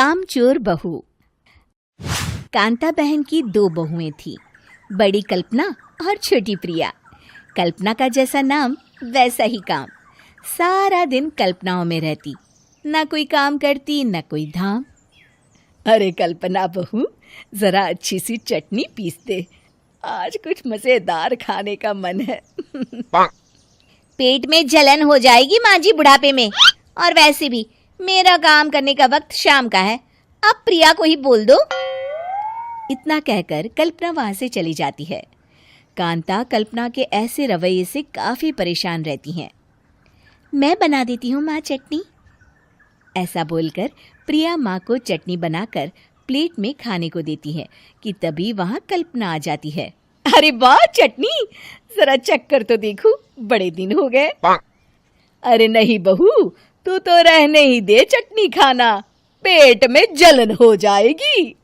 कामचोर बहू। कांता बहन की 2 बहुएं थीं, बड़ी कल्पना और छोटी प्रिया। कल्पना का जैसा नाम वैसा ही काम। सारा दिन कल्पनाओं में रहती, ना कोई काम करती न कोई धाम। अरे कल्पना बहू, जरा अच्छी सी चटनी पीस दे, आज कुछ मजेदार खाने का मन है। पेट में जलन हो जाएगी माँ जी बुढ़ापे में, और वैसे भी मेरा काम करने का वक्त शाम का है, अब प्रिया को ही बोल दो। इतना कहकर कल्पना वहां से चली जाती है। कांता कल्पना के ऐसे रवैये से काफी परेशान रहती हैं। मैं बना देती हूँ माँ चटनी। ऐसा बोलकर प्रिया माँ को चटनी बनाकर प्लेट में खाने को देती है कि तभी वहां कल्पना आ जाती है। अरे वाह चटनी, जरा चक्कर तो देखूं, बड़े दिन हो गए। अरे नहीं बहू, तू तो रहने ही दे चटनी खाना, पेट में जलन हो जाएगी।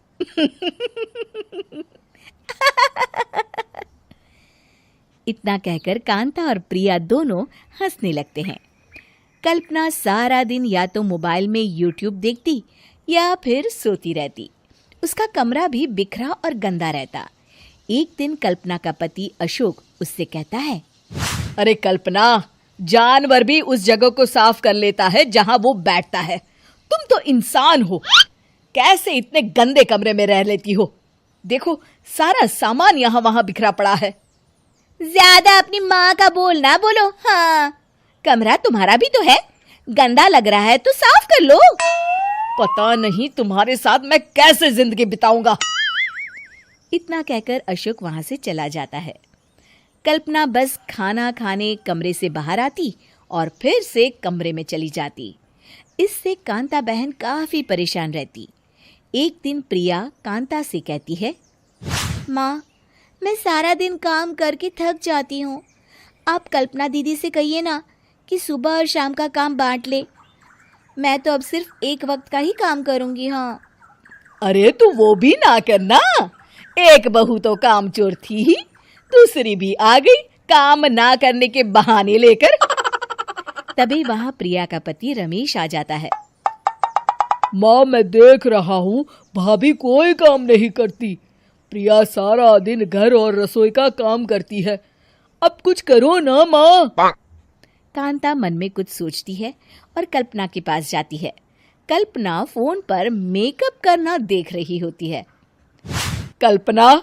इतना कहकर कांता और प्रिया दोनों हंसने लगते हैं। कल्पना सारा दिन या तो मोबाइल में यूट्यूब देखती या फिर सोती रहती। उसका कमरा भी बिखरा और गंदा रहता। एक दिन कल्पना का पति अशोक उससे कहता है, अरे कल्पना, जानवर भी उस जगह को साफ कर लेता है जहां वो बैठता है, तुम तो इंसान हो, कैसे इतने गंदे कमरे में रह लेती हो? देखो सारा सामान यहाँ वहां बिखरा पड़ा है। ज्यादा अपनी माँ का बोल ना बोलो। हाँ, कमरा तुम्हारा भी तो है, गंदा लग रहा है तो साफ कर लो। पता नहीं तुम्हारे साथ मैं कैसे जिंदगी बिताऊंगा। इतना कहकर अशोक वहां से चला जाता है। कल्पना बस खाना खाने कमरे से बाहर आती और फिर से कमरे में चली जाती। इससे कांता बहन काफी परेशान रहती। एक दिन प्रिया कांता से कहती है, माँ, मैं सारा दिन काम करके थक जाती हूँ, आप कल्पना दीदी से कहिए ना कि सुबह और शाम का काम बांट ले। मैं तो अब सिर्फ एक वक्त का ही काम करूँगी। हाँ। अरे तू वो भी ना करना, एक बहू तो कामचोर थी ही, दूसरी भी आ गई काम ना करने के बहाने लेकर। तभी वहां प्रिया का पति रमेश आ जाता है। माँ, मैं देख रहा हूँ भाभी कोई काम नहीं करती, प्रिया सारा दिन घर और रसोई का काम करती है, अब कुछ करो ना माँ। कांता मन में कुछ सोचती है और कल्पना के पास जाती है। कल्पना फोन पर मेकअप करना देख रही होती है। कल्पना,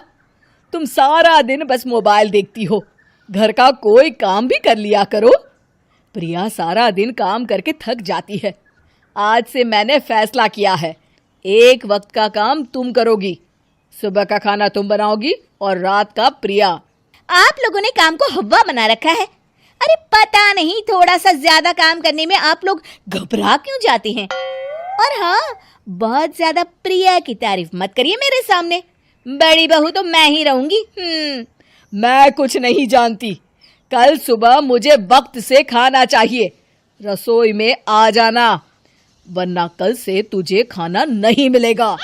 तुम सारा दिन बस मोबाइल देखती हो, घर का कोई काम भी कर लिया करो। प्रिया सारा दिन काम करके थक जाती है, आज से मैंने फैसला किया है, एक वक्त का काम तुम करोगी, सुबह का खाना तुम बनाओगी और रात का प्रिया। आप लोगों ने काम को हवा बना रखा है। अरे पता नहीं थोड़ा सा ज्यादा काम करने में आप लोग घबरा क्यों जाते हैं। और हाँ, बहुत ज्यादा प्रिया की तारीफ मत करिए मेरे सामने, बड़ी बहू तो मैं ही रहूंगी। मैं कुछ नहीं जानती, कल सुबह मुझे वक्त से खाना चाहिए, रसोई में आ जाना, वरना कल से तुझे खाना नहीं मिलेगा।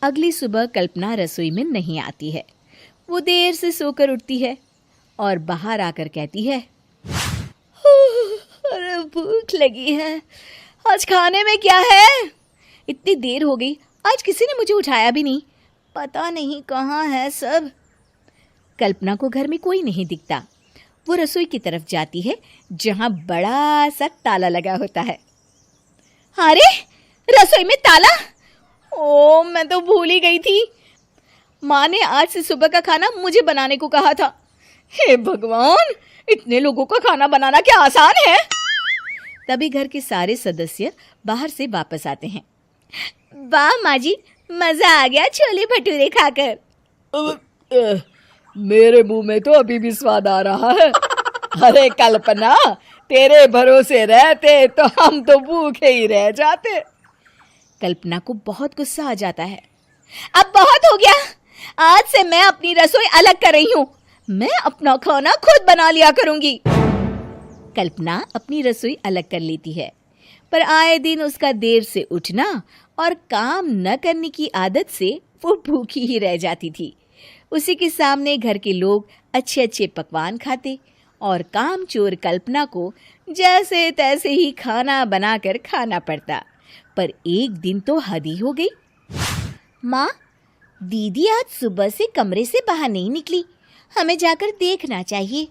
अगली सुबह कल्पना रसोई में नहीं आती है। वो देर से सोकर उठती है और बाहर आकर कहती है, अरे भूख लगी है, आज खाने में क्या है? इतनी देर हो गई, आज किसी ने मुझे उठाया भी नहीं, पता नहीं कहाँ है सब। कल्पना को घर में कोई नहीं दिखता। वो रसोई की तरफ जाती है जहां बड़ा सा ताला लगा होता है। अरे रसोई में ताला! ओ, मैं तो भूल ही गई थी। माँ ने आज से सुबह का खाना मुझे बनाने को कहा था। हे भगवान, इतने लोगों का खाना बनाना क्या आसान है? तभी घर के सारे सदस्य बाहर से वापस आते हैं। वाह माँ जी, मजा आ गया छोले भटूरे खाकर। मेरे मुंह में तो अभी भी स्वाद आ रहा है। अरे कल्पना, तेरे भरोसे रहते तो हम तो भूखे ही रह जाते। कल्पना को बहुत गुस्सा आ जाता है। अब बहुत हो गया, आज से मैं अपनी रसोई अलग कर रही हूँ, मैं अपना खाना खुद बना लिया करूंगी। कल्पना अपनी रसोई अलग कर लेती है, पर आए दिन उसका देर से उठना और काम न करने की आदत से वो भूखी ही रह जाती थी। उसी के सामने घर के लोग अच्छे अच्छे पकवान खाते और कामचोर कल्पना को जैसे तैसे ही खाना बनाकर खाना पड़ता। पर एक दिन तो हद ही हो गई। माँ, दीदी आज सुबह से कमरे से बाहर नहीं निकली, हमें जाकर देखना चाहिए।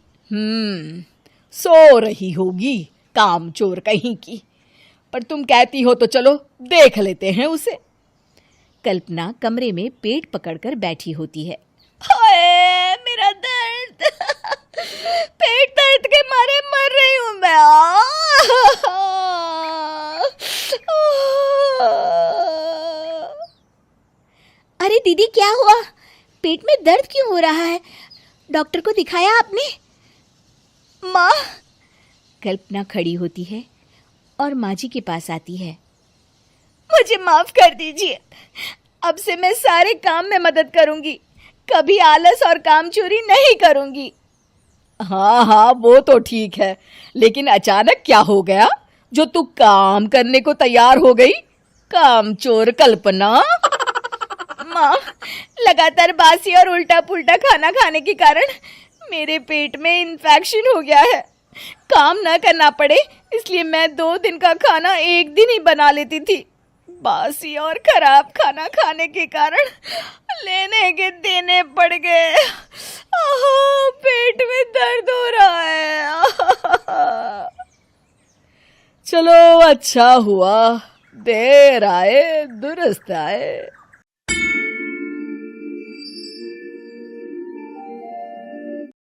सो रही होगी कामचोर कहीं की, पर तुम कहती हो तो चलो देख लेते हैं उसे। कल्पना कमरे में पेट पकड़कर बैठी होती है। हाय मेरा दर्द, पेट दर्द के मारे मर रही हूं मैं। अरे दीदी, क्या हुआ? पेट में दर्द क्यों हो रहा है? डॉक्टर को दिखाया आपने? माँ, कल्पना खड़ी होती है और माँ जी के पास आती है। मुझे माफ कर दीजिए, अब से मैं सारे काम में मदद करूंगी, कभी आलस और काम चोरी नहीं करूंगी। हाँ, वो तो ठीक है, लेकिन अचानक क्या हो गया जो तू काम करने को तैयार हो गई? कामचोर कल्पना। माँ, लगातार बासी और उल्टा पुल्टा खाना खाने के कारण मेरे पेट में इन्फेक्शन हो गया है। काम न करना पड़े इसलिए मैं 2 दिन का खाना एक दिन ही बना लेती थी। बासी और खराब खाना खाने के कारण लेने के देने पड़ गए। पेट में दर्द हो रहा है। चलो अच्छा हुआ, देर आए दुरुस्त आए।